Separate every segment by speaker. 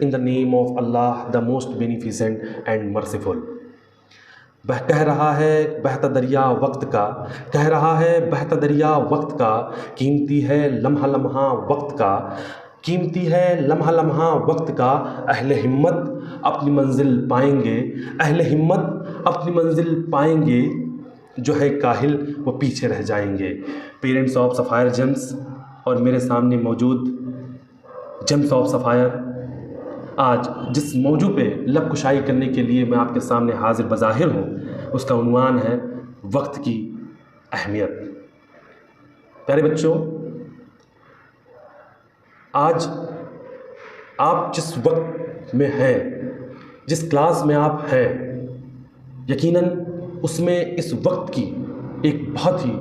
Speaker 1: in the name of Allah, the most beneficent and merciful. वह कह रहा है बहता दरिया वक्त का, कह रहा है बहता दरिया वक्त का, कीमती है लम्हा लम्हा वक्त का, कीमती है लम्हा लम्हा वक्त का। अहले हिम्मत अपनी मंजिल पाएंगे, अहले हिम्मत अपनी मंजिल पाएंगे, जो है काहिल वो पीछे रह जाएंगे। पेरेंट्स ऑफ सफ़ायर जेम्स और मेरे सामने मौजूद जेम्स ऑफ सफ़ायर, आज जिस मौजू पे लब कुशाई करने के लिए मैं आपके सामने हाजिर बज़ाहिर हूँ, उसका उन्वान है वक्त की अहमियत। प्यारे बच्चों, आज आप जिस वक्त में हैं, जिस क्लास में आप हैं, यकीनन उसमें इस वक्त की एक बहुत ही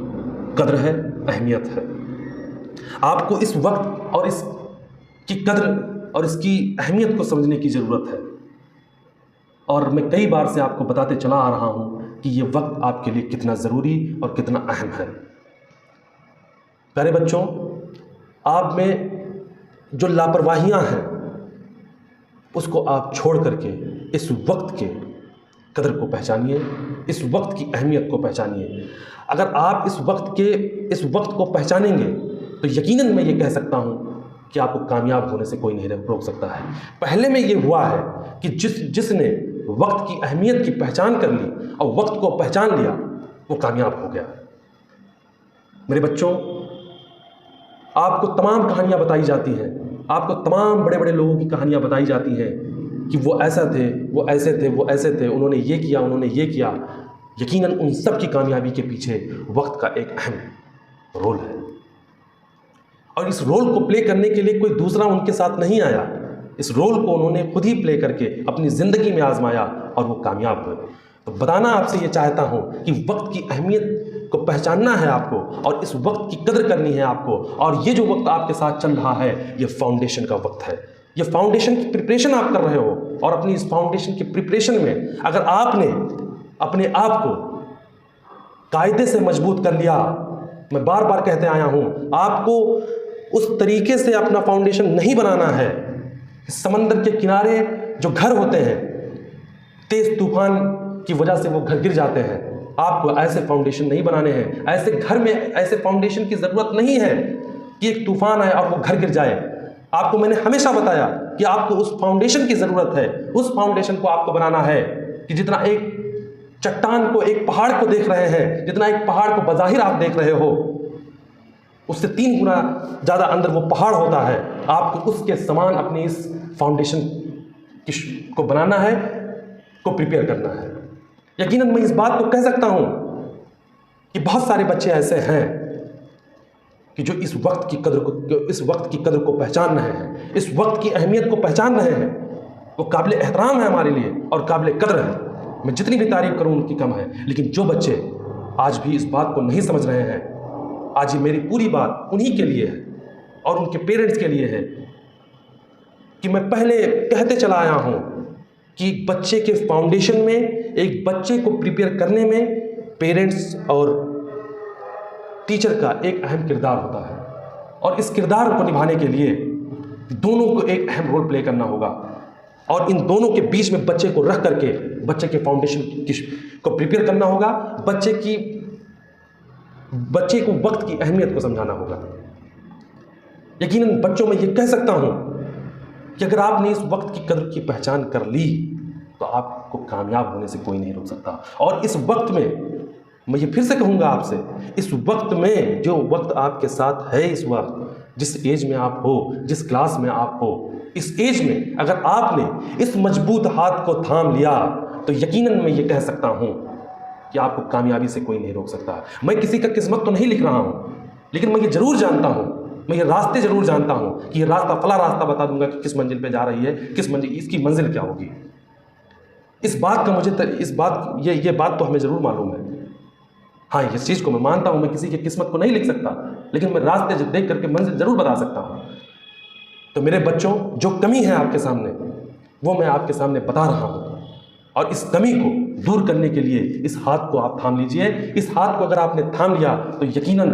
Speaker 1: कदर है, अहमियत है। आपको इस वक्त और इसकी कदर और इसकी अहमियत को समझने की ज़रूरत है। और मैं कई बार से आपको बताते चला आ रहा हूँ कि ये वक्त आपके लिए कितना ज़रूरी और कितना अहम है। प्यारे बच्चों, आप में जो लापरवाहियाँ हैं उसको आप छोड़ करके इस वक्त के कदर को पहचानिए, इस वक्त की अहमियत को पहचानिए। अगर आप इस वक्त को पहचानेंगे तो यकीनन मैं ये कह सकता हूँ कि आपको कामयाब होने से कोई नहीं रोक सकता है। पहले में ये हुआ है कि जिसने वक्त की अहमियत की पहचान कर ली और वक्त को पहचान लिया, वो कामयाब हो गया। मेरे बच्चों, आपको तमाम कहानियाँ बताई जाती हैं, आपको तमाम बड़े बड़े लोगों की कहानियाँ बताई जाती हैं कि वो ऐसा थे, वो ऐसे थे, वो ऐसे थे, उन्होंने ये किया, उन्होंने ये किया। यकीनन उन सब की कामयाबी के पीछे वक्त का एक अहम रोल है। और इस रोल को प्ले करने के लिए कोई दूसरा उनके साथ नहीं आया। इस रोल को उन्होंने खुद ही प्ले करके अपनी ज़िंदगी में आजमाया और वो कामयाब हुए। तो बताना आपसे ये चाहता हूँ कि वक्त की अहमियत को पहचानना है आपको और इस वक्त की कदर करनी है आपको। और ये जो वक्त आपके साथ चल रहा है, ये फाउंडेशन का वक्त है। ये फाउंडेशन की प्रिपरेशन आप कर रहे हो और अपनी इस फाउंडेशन की प्रिपरेशन में अगर आपने अपने आप को कायदे से मजबूत कर लिया, मैं बार बार कहते आया हूँ, आपको उस तरीके से अपना फाउंडेशन नहीं बनाना है। समंदर के किनारे जो घर होते हैं, तेज तूफान की वजह से वो घर गिर जाते हैं। आपको ऐसे फाउंडेशन नहीं बनाने हैं। ऐसे घर में ऐसे फाउंडेशन की ज़रूरत नहीं है कि एक तूफान आए और वो घर गिर जाए। आपको मैंने हमेशा बताया कि आपको उस फाउंडेशन की ज़रूरत है। उस फाउंडेशन को आपको बनाना है कि जितना एक चट्टान को, एक पहाड़ को देख रहे हैं, जितना एक पहाड़ को बज़ाहिर आप देख रहे हो, उससे 3 गुना ज़्यादा अंदर वो पहाड़ होता है। आपको उसके समान अपनी इस फाउंडेशन को बनाना है, को प्रिपेयर करना है। यकीनन मैं इस बात को कह सकता हूँ कि बहुत सारे बच्चे ऐसे हैं कि जो इस वक्त की कदर को पहचान रहे हैं, इस वक्त की अहमियत को पहचान रहे हैं। वो काबिल एहतराम है हमारे लिए और काबिल कदर है। मैं जितनी भी तारीफ करूँ उनकी कम है। लेकिन जो बच्चे आज भी इस बात को नहीं समझ रहे हैं, आज ये मेरी पूरी बात उन्हीं के लिए है और उनके पेरेंट्स के लिए है कि मैं पहले कहते चला आया हूँ कि एक बच्चे के फाउंडेशन में, एक बच्चे को प्रिपेयर करने में पेरेंट्स और टीचर का एक अहम किरदार होता है। और इस किरदार को निभाने के लिए दोनों को एक अहम रोल प्ले करना होगा और इन दोनों के बीच में बच्चे को रख करके बच्चे के फाउंडेशन को प्रिपेयर करना होगा। बच्चे को वक्त की अहमियत को समझाना होगा। यकीनन बच्चों में ये कह सकता हूँ कि अगर आपने इस वक्त की कदर की पहचान कर ली तो आपको कामयाब होने से कोई नहीं रोक सकता। और इस वक्त में मैं ये फिर से कहूँगा आपसे, इस वक्त में जो वक्त आपके साथ है, इस वक्त जिस एज में आप हो, जिस क्लास में आप हो, इस एज में अगर आपने इस मजबूत हाथ को थाम लिया तो यकीनन मैं ये कह सकता हूँ कि आपको कामयाबी से कोई नहीं रोक सकता। मैं किसी का किस्मत तो नहीं लिख रहा हूँ, लेकिन मैं ये ज़रूर जानता हूँ, मैं ये रास्ते ज़रूर जानता हूँ कि ये रास्ता, फला रास्ता बता दूंगा कि किस मंजिल पे जा रही है, इसकी मंजिल क्या होगी। इस बात का मुझे ये बात तो हमें ज़रूर मालूम है। हाँ, इस चीज़ को मैं मानता हूँ, मैं किसी की किस्मत को नहीं लिख सकता, लेकिन मैं रास्ते देख करके मंजिल ज़रूर बता सकता हूँ। तो मेरे बच्चों, जो कमी है आपके सामने, वो मैं आपके सामने बता रहा हूँ और इस कमी को दूर करने के लिए इस हाथ को आप थाम लीजिए। इस हाथ को अगर आपने थाम लिया तो यकीनन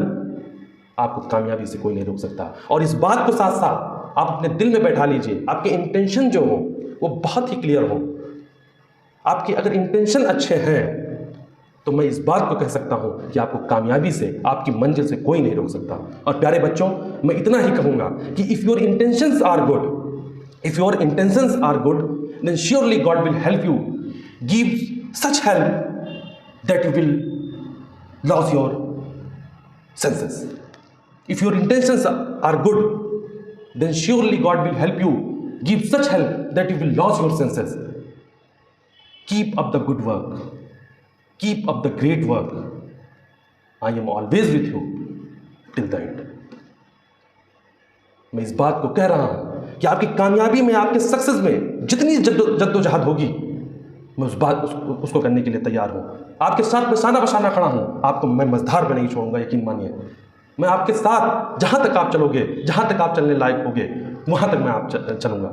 Speaker 1: आपको कामयाबी से कोई नहीं रोक सकता। और इस बात को साथ साथ आप अपने दिल में बैठा लीजिए, आपके इंटेंशन जो हो वो बहुत ही क्लियर हो। आपके अगर इंटेंशन अच्छे हैं तो मैं इस बात को कह सकता हूं कि आपको कामयाबी से, आपकी मंजिल से कोई नहीं रोक सकता। और प्यारे बच्चों, मैं इतना ही कहूंगा कि if your intentions are good, if your intentions are good, then surely God will help you, give such help that you will lose your senses. If your intentions are good, then surely God will help you, give such help that you will lose your senses. Keep up the good work, keep up the great work. I am always with you till the end. मैं इस बात को कह रहा हूं कि आपकी कामयाबी में, आपके सक्सेस में जितनी जद्दोजहद होगी, मैं उसको करने के लिए तैयार हूं। आपके साथ मैं साना बसाना खड़ा हूं, आपको मैं मझधार में नहीं छोड़ूंगा, यकीन मानिए। मैं आपके साथ जहां तक आप चलोगे, जहां तक आप चलने लायक होगे, वहां तक मैं आप चलूंगा।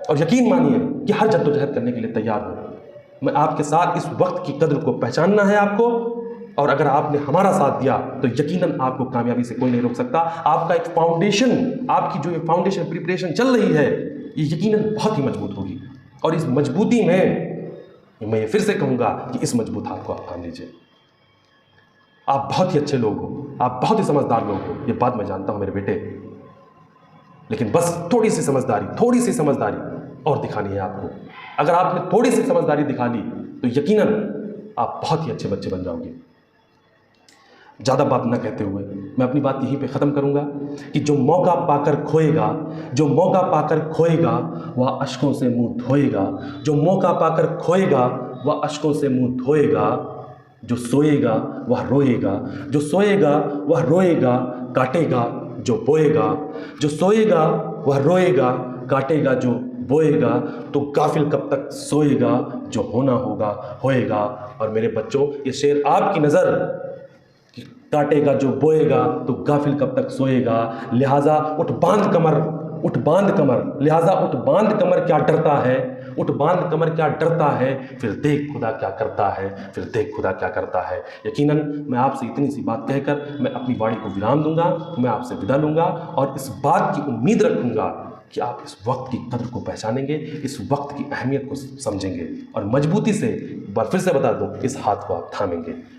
Speaker 1: और यकीन मानिए कि हर जद्दोजहद करने के लिए तैयार हूं। मैं आपके साथ, इस वक्त की कद्र को पहचानना है आपको, और अगर आपने हमारा साथ दिया तो यकीनन आपको कामयाबी से कोई नहीं रोक सकता। आपका एक फाउंडेशन, आपकी जो ये फाउंडेशन प्रिपरेशन चल रही है, ये यकीनन बहुत ही मजबूत होगी। और इस मजबूती में मैं ये फिर से कहूँगा कि इस मजबूत हाथ को आप थाम लीजिए। आप बहुत ही अच्छे लोग हो, आप बहुत ही समझदार लोग हो, ये बात मैं जानता हूँ मेरे बेटे। लेकिन बस थोड़ी सी समझदारी और दिखानी है आपको। अगर आपने थोड़ी सी समझदारी दिखा ली तो यकीनन आप बहुत ही अच्छे बच्चे बन जाओगे। ज़्यादा बात न कहते हुए मैं अपनी बात यहीं पे ख़त्म करूँगा कि जो मौका पाकर खोएगा वह अश्कों से मुंह धोएगा। जो मौका पाकर खोएगा वह अश्कों से मुंह धोएगा। जो सोएगा वह रोएगा, जो सोएगा वह रोएगा, काटेगा जो बोएगा। जो सोएगा वह रोएगा, काटेगा जो बोएगा। तो गाफिल कब तक सोएगा, जो होना होगा होएगा। और मेरे बच्चों, ये शेर आपकी नज़र, काटेगा जो बोएगा तो गाफिल कब तक सोएगा। लिहाजा उठ बांध कमर, लिहाजा उठ बांध कमर क्या डरता है, उठ बांध कमर क्या डरता है, फिर देख खुदा क्या करता है। यकीनन मैं आपसे इतनी सी बात कहकर मैं अपनी वाणी को विराम दूंगा, मैं आपसे विदा लूंगा और इस बात की उम्मीद रखूंगा कि आप इस वक्त की कद्र को पहचानेंगे, इस वक्त की अहमियत को समझेंगे और मजबूती से, एक बार फिर से बता दूं, इस हाथ को आप थामेंगे।